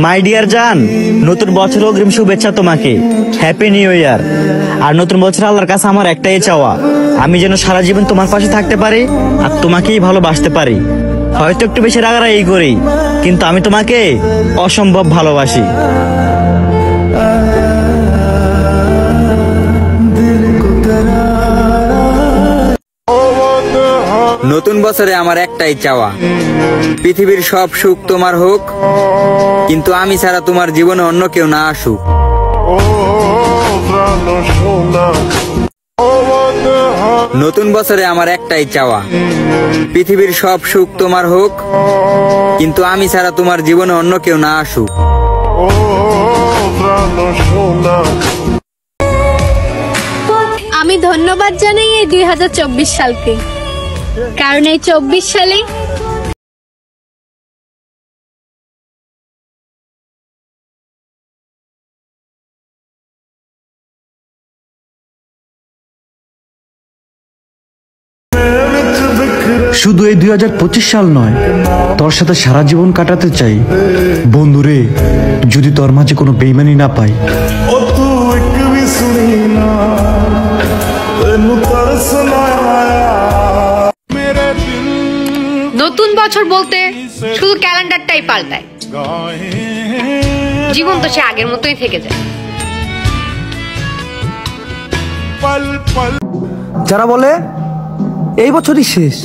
My dear জান, নতুন বছর অগ্রিম শুভেচ্ছা তোমাকে। হ্যাপি নিউ ইয়ার। আর নতুন বছর আল্লাহর কাছে আমার একটাই চাওয়া, আমি যেন সারা জীবন তোমার পাশে থাকতে পারি আর তোমাকেই ভালোবাসতে পারি। হয়তো একটু বেশি রাগারাগি করি, কিন্তু আমি তোমাকে অসম্ভব ভালোবাসি। নতুন বছরে আমার একটাই চাওয়া, পৃথিবীর সব সুখ তোমার হোক, কিন্তু আমি ছাড়া তোমার জীবনে অন্য কেউ না আসুক। নতুন বছরে আমার একটাই চাওয়া, পৃথিবীর সব সুখ তোমার হোক, কিন্তু আমি ছাড়া তোমার জীবনে অন্য কেউ না আসুক। আমি ধন্যবাদ জানাই এই 2024 সালকে, কারণ এই 24 সালে শুধু এই 2025 সাল নয়, তোর সাথে সারা জীবন কাটাতে চাই। বন্ধুরে, যদি তোর মাঝে কোনো বেইমানি না পাই। নতুন বছর বলতে শুধু ক্যালেন্ডারটাই পাল্টায়, জীবন তো সে আগের মতোই থেকে যায়। যারা বলে এই বছরই শেষ,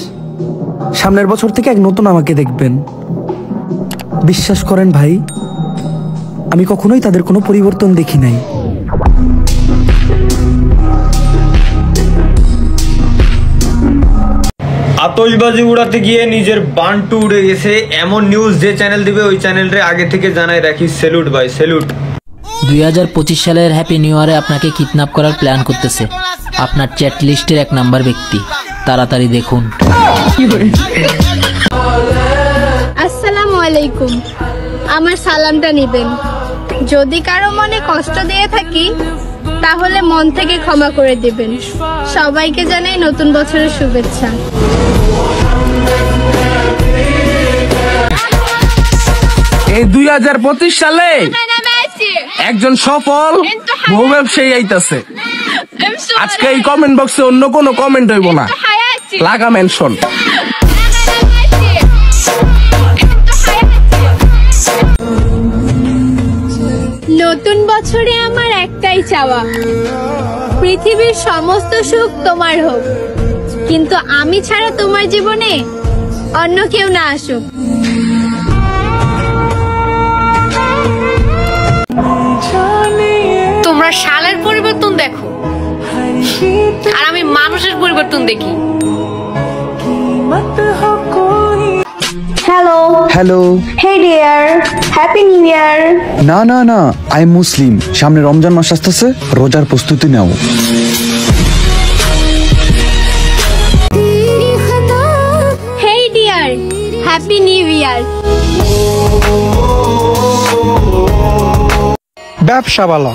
সামনের বছর থেকে এক নতুন আমাকে দেখবেন, বিশ্বাস করেন ভাই, আমি কখনোই তাদের কোনো পরিবর্তন দেখি নাই। আতশবাজি উড়াতে গিয়ে নিজের বান্টু উড়ে গেছে, এমন নিউজ যে চ্যানেল দিবে ওই চ্যানেলরে আগে থেকে জানাই রাখি। স্যালুট ভাই, স্যালুট। 2025 সালের হ্যাপি নিউ ইয়ারে আপনাকে কিডন্যাপ করার প্ল্যান করতেছে আপনার চ্যাট লিস্টের 1 নাম্বার ব্যক্তি। তাড়াতাড়ি দেখুন। আসসালামু আলাইকুম, আমার সালামটা নিবেন। যদি কারো মনে কষ্ট দিয়ে থাকি তাহলে মন থেকে ক্ষমা করে দিবেন। সবাইকে জানাই নতুন বছরের শুভেচ্ছা। এই 2025 সালে একজন সফল বহু ব্যবসায়ী আইতাছে। আজকে এই কমেন্ট বক্সে অন্য কোনো কমেন্ট হইব না, লাগা মেনশন। নতুন বছরে আমার একটাই চাওয়া, পৃথিবীর সমস্ত সুখ তোমার হোক, কিন্তু আমি ছাড়া তোমার জীবনে অন্য কেউ না আসুক। তোমরা সালের পরিবর্তন দেখো আর আমি মানুষের পরিবর্তন দেখি। Hello hello. Hey dear, happy new year. না না না, আই এম মুসলিম। সামনে রমজান মাস আসতেছে, রোজার প্রস্তুতি নাও। হেই ডিয়ার, হ্যাপি নিউ ইয়ার। ব্যবসা ভালো,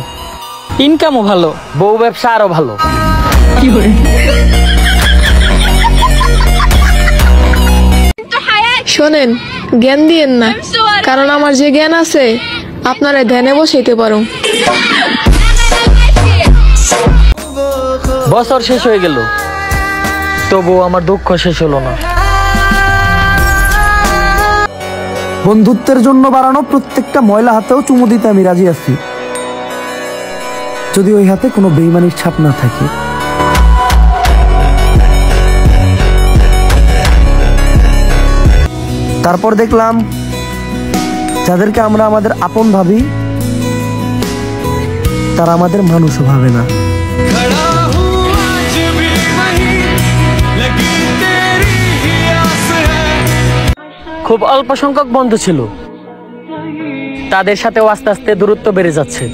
ইনকামও ভালো, বউ ব্যবসা আরো ভালো। শোনেন, জ্ঞান দিয়েন না, কারণ আমার যে জ্ঞান আছে আপনারা ধ্যানে বসাইতে পারো। বছর শেষ হয়ে গেল, তবু আমার দুঃখ শেষ হলো না। বন্ধুত্বের জন্য বাড়ানো প্রত্যেকটা ময়লা হাতেও চুমু দিতে আমি রাজি আছি, যদি ওই হাতে কোনো বেইমানির ছাপ না থাকে। তারপর দেখলাম যাদেরকে আমরা আমাদের আপন ভাবি তারা আমাদের মানুষও ভাবে না। খুব অল্প সংখ্যক বন্ধু ছিল, তাদের সাথেও আস্তে আস্তে দূরত্ব বেড়ে যাচ্ছে।